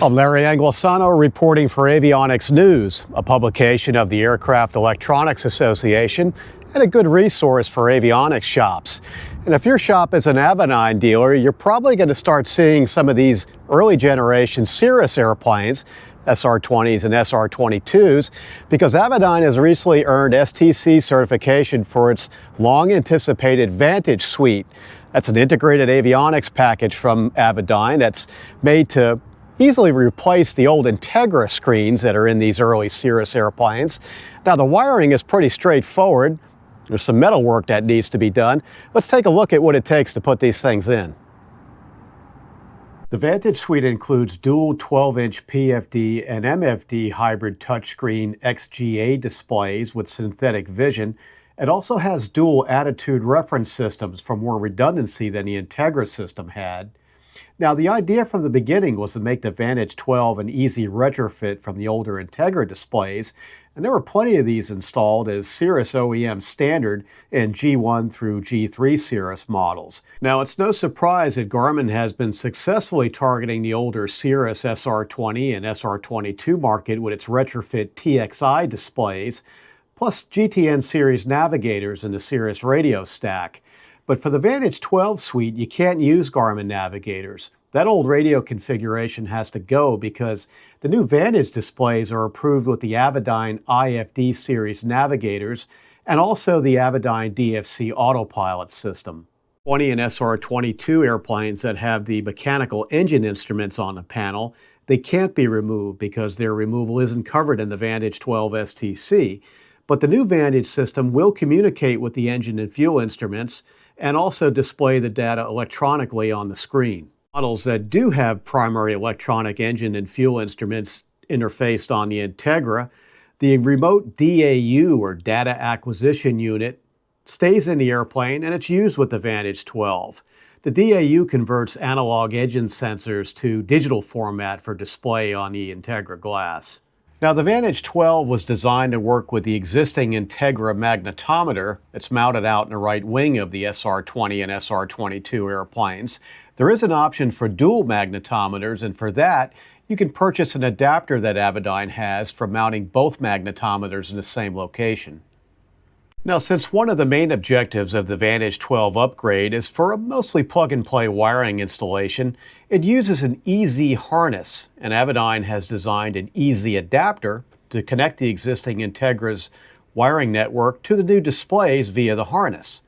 I'm Larry Anglisano reporting for Avionics News, a publication of the Aircraft Electronics Association and a good resource for avionics shops. And if your shop is an Avidyne dealer, you're probably going to start seeing some of these early generation Cirrus airplanes, SR20s and SR22s, because Avidyne has recently earned STC certification for its long-anticipated Vantage suite. That's an integrated avionics package from Avidyne that's made to easily replace the old Entegra screens that are in these early Cirrus airplanes. Now, the wiring is pretty straightforward. There's some metal work that needs to be done. Let's take a look at what it takes to put these things in. The Vantage suite includes dual 12-inch PFD and MFD hybrid touchscreen XGA displays with synthetic vision. It also has dual attitude reference systems for more redundancy than the Entegra system had. Now, the idea from the beginning was to make the Vantage12 an easy retrofit from the older Entegra displays, and there were plenty of these installed as Cirrus OEM standard in G1 through G3 Cirrus models. Now, it's no surprise that Garmin has been successfully targeting the older Cirrus SR20 and SR22 market with its retrofit TXI displays, plus GTN series navigators in the Cirrus radio stack. But for the Vantage12 suite, you can't use Garmin navigators. That old radio configuration has to go because the new Vantage displays are approved with the Avidyne IFD series navigators and also the Avidyne DFC autopilot system. 20 and SR22 airplanes that have the mechanical engine instruments on the panel, they can't be removed because their removal isn't covered in the Vantage12 STC. But the new Vantage system will communicate with the engine and fuel instruments and also display the data electronically on the screen. Models that do have primary electronic engine and fuel instruments interfaced on the Entegra, the remote DAU, or data acquisition unit, stays in the airplane and it's used with the Vantage12. The DAU converts analog engine sensors to digital format for display on the Entegra glass. Now, the Vantage12 was designed to work with the existing Entegra magnetometer. It's mounted out in the right wing of the SR20 and SR22 airplanes. There is an option for dual magnetometers, and for that, you can purchase an adapter that Avidyne has for mounting both magnetometers in the same location. Now, since one of the main objectives of the Vantage12 upgrade is for a mostly plug-and-play wiring installation, it uses an EZ harness, and Avidyne has designed an EZ adapter to connect the existing Entegra's wiring network to the new displays via the harness.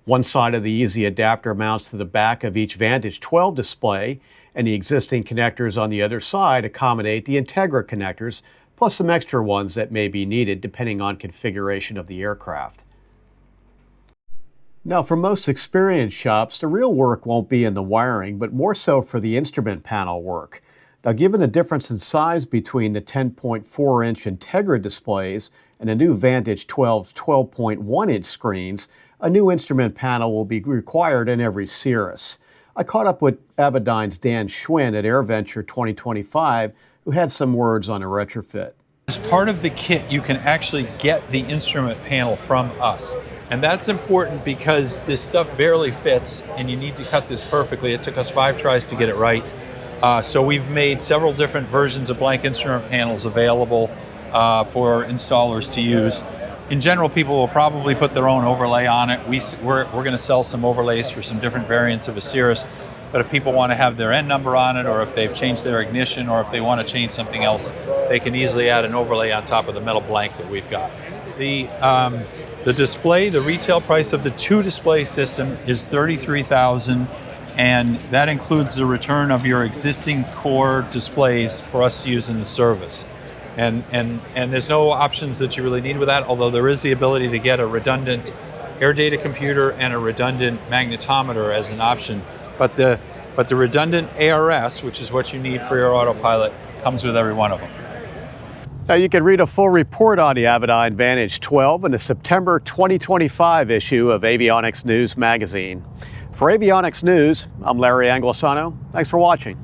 One side of the EZ adapter mounts to the back of each Vantage12 display, and the existing connectors on the other side accommodate the Entegra connectors, plus some extra ones that may be needed depending on configuration of the aircraft. Now, for most experienced shops, the real work won't be in the wiring, but more so for the instrument panel work. Now, given the difference in size between the 10.4-inch Entegra displays and the new Vantage12's 12.1-inch screens, a new instrument panel will be required in every Cirrus. I caught up with Avidyne's Dan Schwinn at AirVenture 2025, who had some words on a retrofit. As part of the kit, you can actually get the instrument panel from us. And that's important because this stuff barely fits and you need to cut this perfectly. It took us 5 tries to get it right. So we've made several different versions of blank instrument panels available for installers to use. In general, people will probably put their own overlay on it. We're going to sell some overlays for some different variants of a Cirrus. But if people want to have their N number on it, or if they've changed their ignition, or if they want to change something else, they can easily add an overlay on top of the metal blank that we've got. The display, the retail price of the 2-display system is $33,000, and that includes the return of your existing core displays for us to use in the service. And there's no options that you really need with that, although there is the ability to get a redundant air data computer and a redundant magnetometer as an option. But the redundant ARS, which is what you need for your autopilot, comes with every one of them. Now, you can read a full report on the Avidyne Vantage12 in the September 2025 issue of Avionics News magazine. For Avionics News, I'm Larry Anglisano. Thanks for watching.